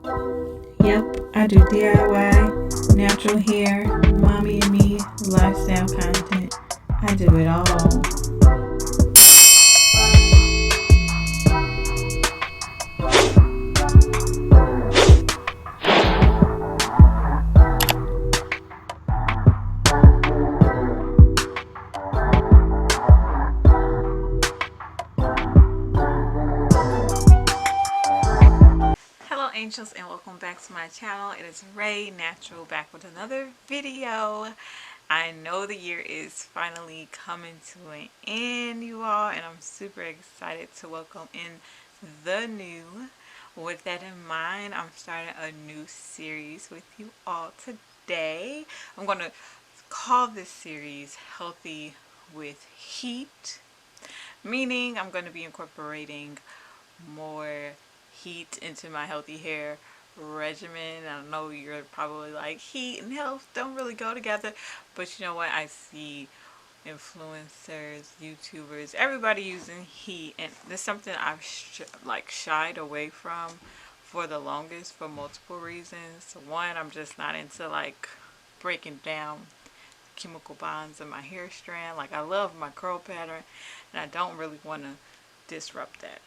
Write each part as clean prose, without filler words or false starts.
Yep, I do DIY, natural hair, mommy and me, lifestyle content. I do it all. Hello angels and welcome back to my channel. It is Ray Natural back with another video. I know the year is finally coming to an end, you all, and I'm super excited to welcome in the new. With that in mind, I'm starting a new series with you all today. I'm going to call this series Healthy with Heat, meaning I'm going to be incorporating more heat into my healthy hair regimen. I know you're probably like, heat and health don't really go together, but you know what? I see influencers, YouTubers, everybody using heat, and there's something I've shied away from for the longest for multiple reasons. One, I'm just not into like breaking down chemical bonds in my hair strand. Like, I love my curl pattern and I don't really want to disrupt that.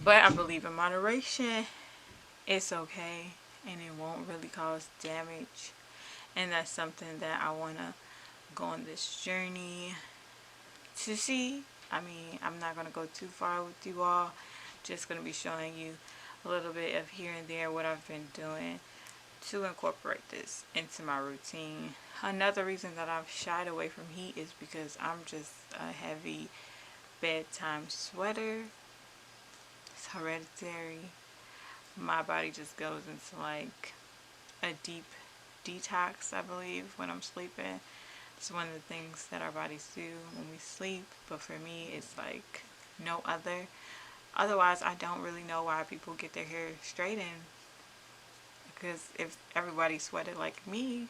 But I believe in moderation. It's okay and it won't really cause damage. And that's something that I want to go on this journey to see. I mean, I'm not going to go too far with you all. Just going to be showing you a little bit of here and there what I've been doing to incorporate this into my routine. Another reason that I've shied away from heat is because I'm just a heavy bedtime sweater. It's hereditary. My body just goes into like a deep detox, I believe, when I'm sleeping. It's one of the things that our bodies do when we sleep, but for me it's like no other. Otherwise, I don't really know why people get their hair straightened, because if everybody sweated like me,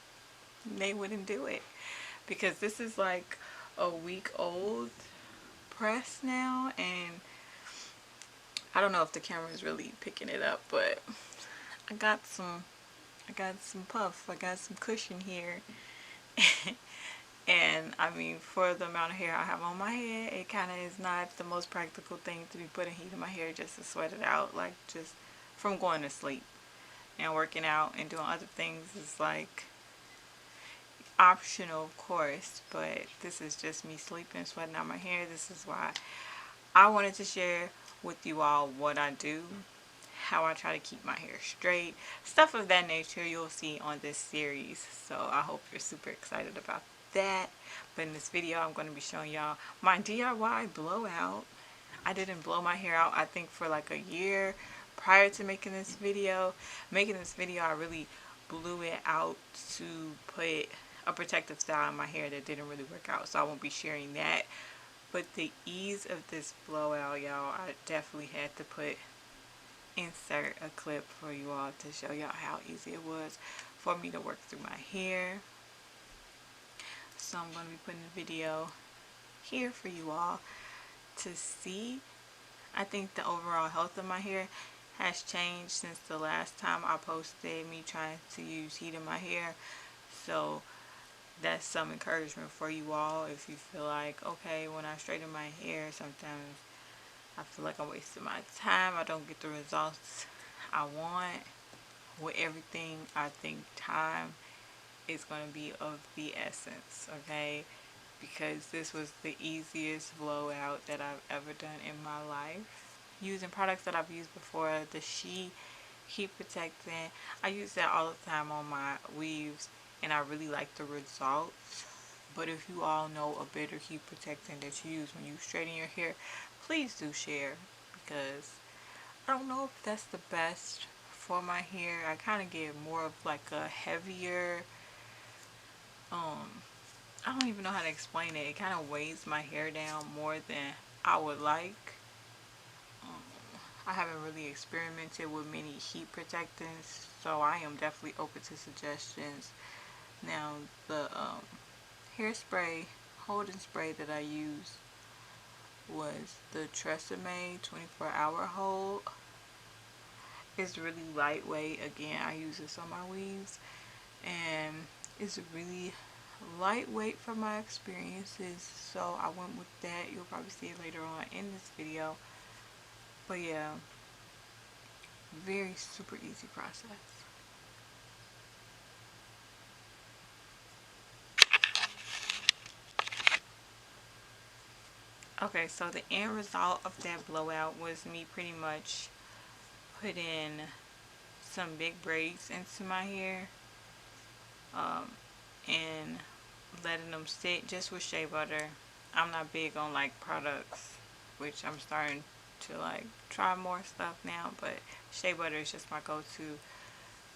they wouldn't do it. Because this is like a week old press now, and I don't know if the camera is really picking it up, but I got some puff, I got some cushion here. And I mean, for the amount of hair I have on my head, it kind of is not the most practical thing to be putting heat in my hair just to sweat it out, like just from going to sleep. And working out and doing other things is like optional, of course, but this is just me sleeping, sweating out my hair. This is why I wanted to share with you all what I do, how I try to keep my hair straight, stuff of that nature you'll see on this series. So I hope you're super excited about that. But in this video, I'm going to be showing y'all my DIY blowout. I didn't blow my hair out, I think, for like a year prior to making this video. Making this video, I really blew it out to put a protective style in my hair that didn't really work out, so I won't be sharing that. But the ease of this blowout, y'all, I definitely had to insert a clip for you all to show y'all how easy it was for me to work through my hair. So I'm going to be putting a video here for you all to see. I think the overall health of my hair has changed since the last time I posted me trying to use heat in my hair. So that's some encouragement for you all if you feel like, okay, when I straighten my hair, sometimes I feel like I'm wasting my time. I don't get the results I want. With everything, I think time is going to be of the essence, okay? Because this was the easiest blowout that I've ever done in my life. Using products that I've used before, the She Heat Protectant, I use that all the time on my weaves, and I really like the results. But if you all know a better heat protectant that you use when you straighten your hair, please do share, because I don't know if that's the best for my hair. I kind of get more of like a heavier, I don't even know how to explain it. It kind of weighs my hair down more than I would like. I haven't really experimented with many heat protectants, so I am definitely open to suggestions. Now, the hairspray, holding spray that I used was the Tresemme 24-hour hold. It's really lightweight. Again, I use this on my weaves, and it's really lightweight from my experiences, so I went with that. You'll probably see it later on in this video. But yeah, very super easy process. Okay, so the end result of that blowout was me pretty much putting some big braids into my hair, and letting them sit just with shea butter. I'm not big on like products, which I'm starting to like try more stuff now, but shea butter is just my go-to.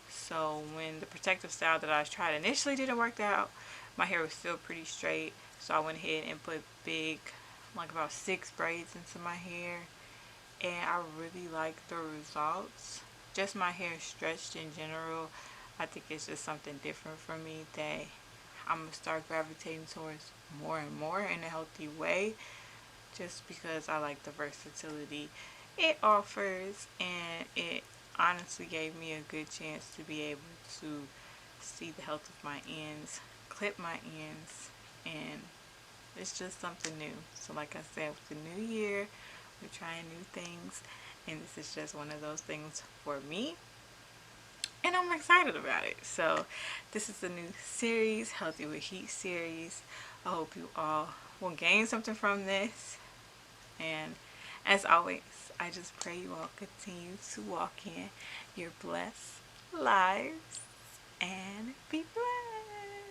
So when the protective style that I tried initially didn't work out, my hair was still pretty straight, so I went ahead and put big, like about 6 braids into my hair, and I really like the results. Just my hair stretched in general, I think it's just something different for me that I'm gonna start gravitating towards more and more in a healthy way, just because I like the versatility it offers, and it honestly gave me a good chance to be able to see the health of my ends, clip my ends, and it's just something new. So like I said, with the new year, we're trying new things, and this is just one of those things for me, and I'm excited about it. So this is the new series, Healthy with Heat series. I hope you all will gain something from this, and as always, I just pray you all continue to walk in your blessed lives and be blessed.